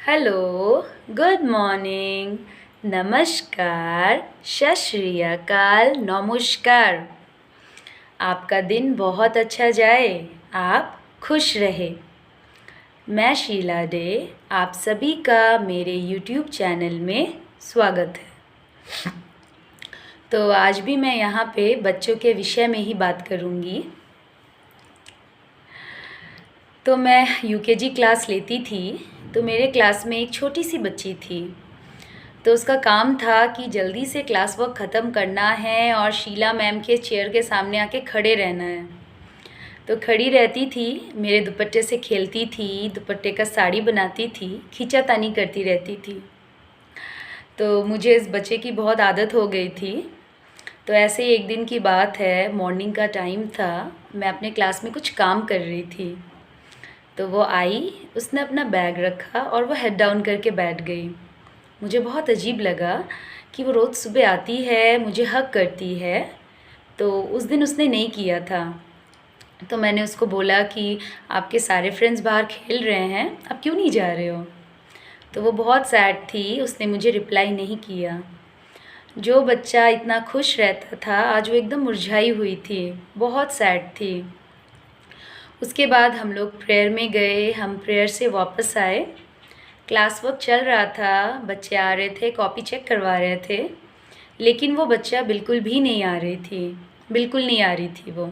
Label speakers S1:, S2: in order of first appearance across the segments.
S1: Hello, good morning, नमस्कार, सत श्री अकाल, नमस्कार। आपका दिन बहुत अच्छा जाए, आप खुश रहे। मैं शीला डे, आप सभी का मेरे यूट्यूब चैनल में स्वागत है। तो आज भी मैं यहाँ पे बच्चों के विषय में ही बात करूँगी। तो मैं यूकेजी क्लास लेती थी, तो मेरे क्लास में एक छोटी सी बच्ची थी। तो उसका काम था कि जल्दी से क्लास वर्क ख़त्म करना है और शीला मैम के चेयर के सामने आके खड़े रहना है। तो खड़ी रहती थी, मेरे दुपट्टे से खेलती थी, दुपट्टे का साड़ी बनाती थी, खींचातानी करती रहती थी। तो मुझे इस बच्चे की बहुत आदत हो गई थी। तो ऐसे ही एक दिन की बात है, मॉर्निंग का टाइम था, मैं अपने क्लास में कुछ काम कर रही थी। तो वो आई, उसने अपना बैग रखा और वो हेड डाउन करके बैठ गई। मुझे बहुत अजीब लगा कि वो रोज़ सुबह आती है, मुझे हग करती है, तो उस दिन उसने नहीं किया था। तो मैंने उसको बोला कि आपके सारे फ्रेंड्स बाहर खेल रहे हैं, आप क्यों नहीं जा रहे हो? तो वो बहुत सैड थी, उसने मुझे रिप्लाई नहीं किया। जो बच्चा इतना खुश रहता था, आज वो एकदम मुरझाई हुई थी, बहुत सैड थी। उसके बाद हम लोग प्रेयर में गए, हम प्रेयर से वापस आए। क्लास वर्क चल रहा था, बच्चे आ रहे थे, कॉपी चेक करवा रहे थे, लेकिन वो बच्चा बिल्कुल भी नहीं आ रही थी, बिल्कुल नहीं आ रही थी वो।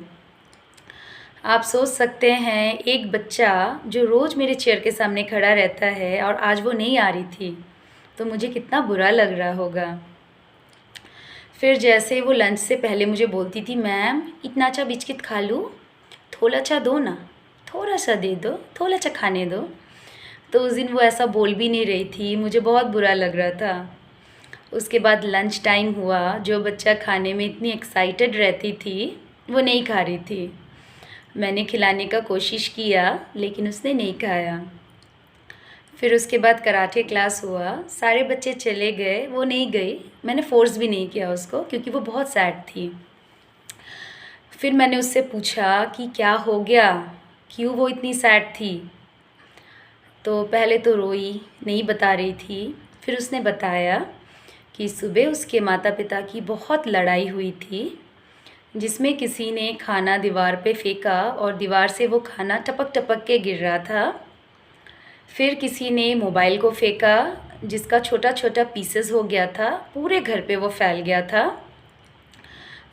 S1: आप सोच सकते हैं, एक बच्चा जो रोज़ मेरे चेयर के सामने खड़ा रहता है और आज वो नहीं आ रही थी, तो मुझे कितना बुरा लग रहा होगा। फिर जैसे वो लंच से पहले मुझे बोलती थी, मैम इतना अच्छा बिस्किट खा लूँ, थोड़ा सा दो ना, थोड़ा सा दे दो, थोड़ा सा खाने दो। तो उस दिन वो ऐसा बोल भी नहीं रही थी, मुझे बहुत बुरा लग रहा था। उसके बाद लंच टाइम हुआ, जो बच्चा खाने में इतनी एक्साइटेड रहती थी, वो नहीं खा रही थी। मैंने खिलाने का कोशिश किया, लेकिन उसने नहीं खाया। फिर उसके बाद कराटे क्लास हुआ, सारे बच्चे चले गए, वो नहीं गई। मैंने फ़ोर्स भी नहीं किया उसको, क्योंकि वो बहुत सैड थी। फिर मैंने उससे पूछा कि क्या हो गया, क्यों वो इतनी सैड थी? तो पहले तो रोई, नहीं बता रही थी। फिर उसने बताया कि सुबह उसके माता पिता की बहुत लड़ाई हुई थी, जिसमें किसी ने खाना दीवार पे फेंका और दीवार से वो खाना टपक टपक के गिर रहा था। फिर किसी ने मोबाइल को फेंका, जिसका छोटा छोटा पीसेस हो गया था, पूरे घर पे वो फैल गया था।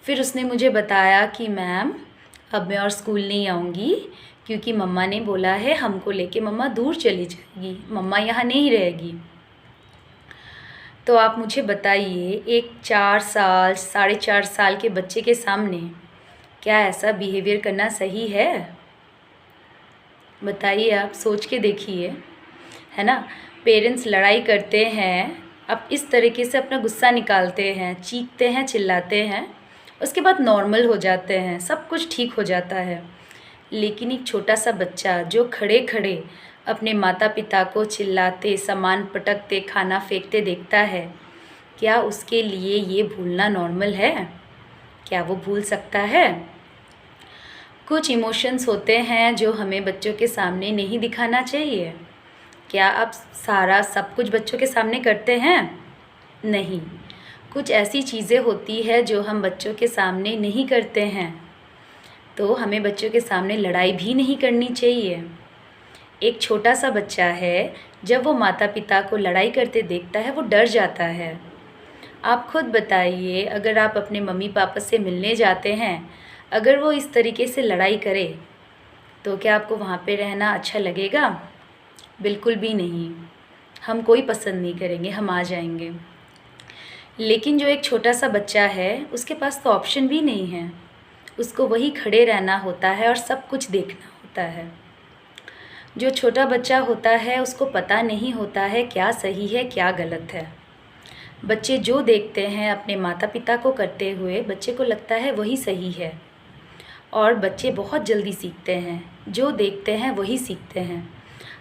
S1: फिर उसने मुझे बताया कि मैम अब मैं और स्कूल नहीं आऊँगी, क्योंकि मम्मा ने बोला है हमको लेके मम्मा दूर चली जाएगी, मम्मा यहाँ नहीं रहेगी। तो आप मुझे बताइए, एक 4 साल 4.5 साल के बच्चे के सामने क्या ऐसा बिहेवियर करना सही है? बताइए, आप सोच के देखिए, है ना। पेरेंट्स लड़ाई करते हैं, अब इस तरीके से अपना गुस्सा निकालते हैं, चीखते हैं, चिल्लाते हैं, उसके बाद नॉर्मल हो जाते हैं, सब कुछ ठीक हो जाता है। लेकिन एक छोटा सा बच्चा जो खड़े खड़े अपने माता पिता को चिल्लाते, सामान पटकते, खाना फेंकते देखता है, क्या उसके लिए ये भूलना नॉर्मल है? क्या वो भूल सकता है? कुछ इमोशंस होते हैं जो हमें बच्चों के सामने नहीं दिखाना चाहिए। क्या आप सारा सब कुछ बच्चों के सामने करते हैं? नहीं। कुछ ऐसी चीज़ें होती है जो हम बच्चों के सामने नहीं करते हैं, तो हमें बच्चों के सामने लड़ाई भी नहीं करनी चाहिए। एक छोटा सा बच्चा है, जब वो माता पिता को लड़ाई करते देखता है, वो डर जाता है। आप खुद बताइए, अगर आप अपने मम्मी पापा से मिलने जाते हैं, अगर वो इस तरीके से लड़ाई करे, तो क्या आपको वहाँ पे रहना अच्छा लगेगा? बिल्कुल भी नहीं। हम कोई पसंद नहीं करेंगे, हम आ जाएंगे। लेकिन जो एक छोटा सा बच्चा है, उसके पास तो ऑप्शन भी नहीं है, उसको वही खड़े रहना होता है और सब कुछ देखना होता है। जो छोटा बच्चा होता है, उसको पता नहीं होता है क्या सही है क्या गलत है। बच्चे जो देखते हैं अपने माता पिता को करते हुए, बच्चे को लगता है वही सही है। और बच्चे बहुत जल्दी सीखते हैं, जो देखते हैं वही सीखते हैं।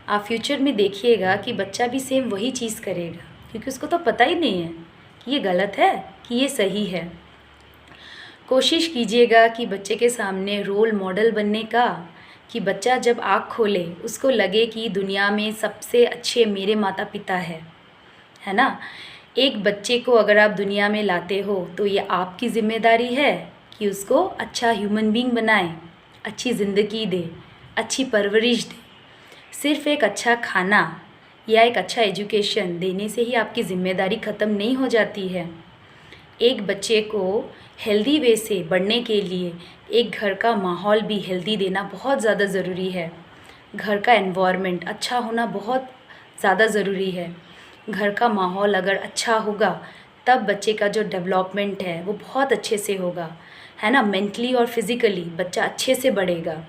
S1: आप फ्यूचर में देखिएगा कि बच्चा भी सेम वही चीज़ करेगा, क्योंकि उसको तो पता ही नहीं है कि ये गलत है कि ये सही है। कोशिश कीजिएगा कि बच्चे के सामने रोल मॉडल बनने का, कि बच्चा जब आँख खोले उसको लगे कि दुनिया में सबसे अच्छे मेरे माता पिता है ना। एक बच्चे को अगर आप दुनिया में लाते हो तो ये आपकी ज़िम्मेदारी है कि उसको अच्छा ह्यूमन बीइंग बनाएं, अच्छी ज़िंदगी दे, अच्छी परवरिश दे। सिर्फ़ एक अच्छा खाना या एक अच्छा एजुकेशन देने से ही आपकी ज़िम्मेदारी ख़त्म नहीं हो जाती है। एक बच्चे को हेल्दी वे से बढ़ने के लिए एक घर का माहौल भी हेल्दी देना बहुत ज़्यादा ज़रूरी है। घर का एनवायरनमेंट अच्छा होना बहुत ज़्यादा ज़रूरी है। घर का माहौल अगर अच्छा होगा तब बच्चे का जो डेवलपमेंट है वो बहुत अच्छे से होगा, है ना। मेंटली और फिज़िकली बच्चा अच्छे से बढ़ेगा।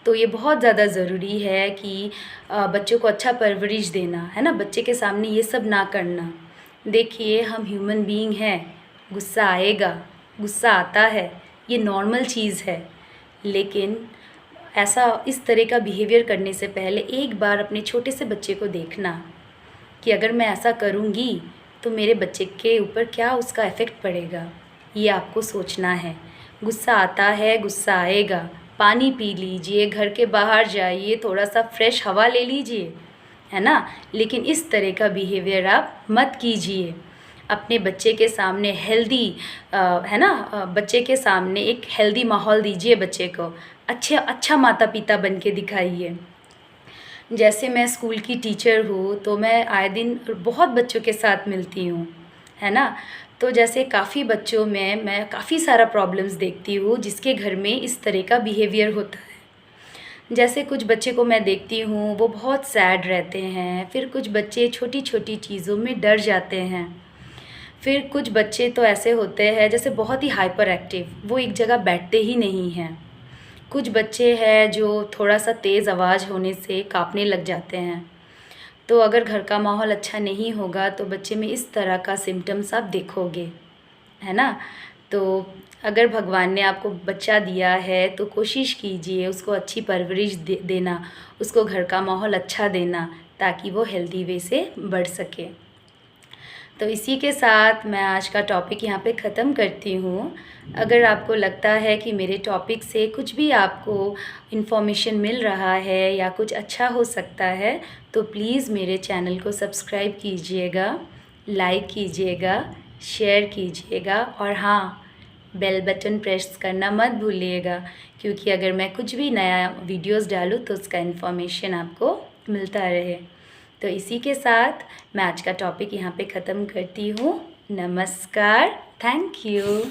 S1: तो ये बहुत ज़्यादा ज़रूरी है कि बच्चों को अच्छा परवरिश देना, है ना। बच्चे के सामने ये सब ना करना। देखिए, हम ह्यूमन बीइंग हैं, गुस्सा आएगा, गुस्सा आता है, ये नॉर्मल चीज़ है। लेकिन ऐसा इस तरह का बिहेवियर करने से पहले एक बार अपने छोटे से बच्चे को देखना कि अगर मैं ऐसा करूँगी तो मेरे बच्चे के ऊपर क्या उसका इफ़ेक्ट पड़ेगा, ये आपको सोचना है। गुस्सा आता है, गुस्सा आएगा, पानी पी लीजिए, घर के बाहर जाइए, थोड़ा सा फ्रेश हवा ले लीजिए, है ना। लेकिन इस तरह का बिहेवियर आप मत कीजिए। अपने बच्चे के सामने हेल्दी है ना, बच्चे के सामने एक हेल्दी माहौल दीजिए बच्चे को। अच्छा माता पिता बन के दिखाइए। जैसे मैं स्कूल की टीचर हूँ तो मैं आए दिन बहुत बच्चों के साथ मिलती हूँ, है ना। तो जैसे काफ़ी बच्चों में मैं काफ़ी सारा प्रॉब्लम्स देखती हूँ जिसके घर में इस तरह का बिहेवियर होता है। जैसे कुछ बच्चे को मैं देखती हूँ वो बहुत सैड रहते हैं, फिर कुछ बच्चे छोटी छोटी चीज़ों में डर जाते हैं, फिर कुछ बच्चे तो ऐसे होते हैं जैसे बहुत ही हाइपर एक्टिव, वो एक जगह बैठते ही नहीं हैं। कुछ बच्चे हैं जो थोड़ा सा तेज़ आवाज़ होने से काँपने लग जाते हैं। तो अगर घर का माहौल अच्छा नहीं होगा तो बच्चे में इस तरह का सिम्टम्स आप देखोगे, है ना। तो अगर भगवान ने आपको बच्चा दिया है तो कोशिश कीजिए उसको अच्छी परवरिश देना, उसको घर का माहौल अच्छा देना ताकि वो हेल्दी वे से बढ़ सके। तो इसी के साथ मैं आज का टॉपिक यहाँ पे ख़त्म करती हूँ। अगर आपको लगता है कि मेरे टॉपिक से कुछ भी आपको इन्फॉर्मेशन मिल रहा है या कुछ अच्छा हो सकता है तो प्लीज़ मेरे चैनल को सब्सक्राइब कीजिएगा, लाइक कीजिएगा, शेयर कीजिएगा और हाँ, बेल बटन प्रेस करना मत भूलिएगा, क्योंकि अगर मैं कुछ भी नया वीडियोस डालूँ तो उसका इन्फॉर्मेशन आपको मिलता रहे। तो इसी के साथ मैं आज का टॉपिक यहाँ पे ख़त्म करती हूँ। नमस्कार, थैंक यू।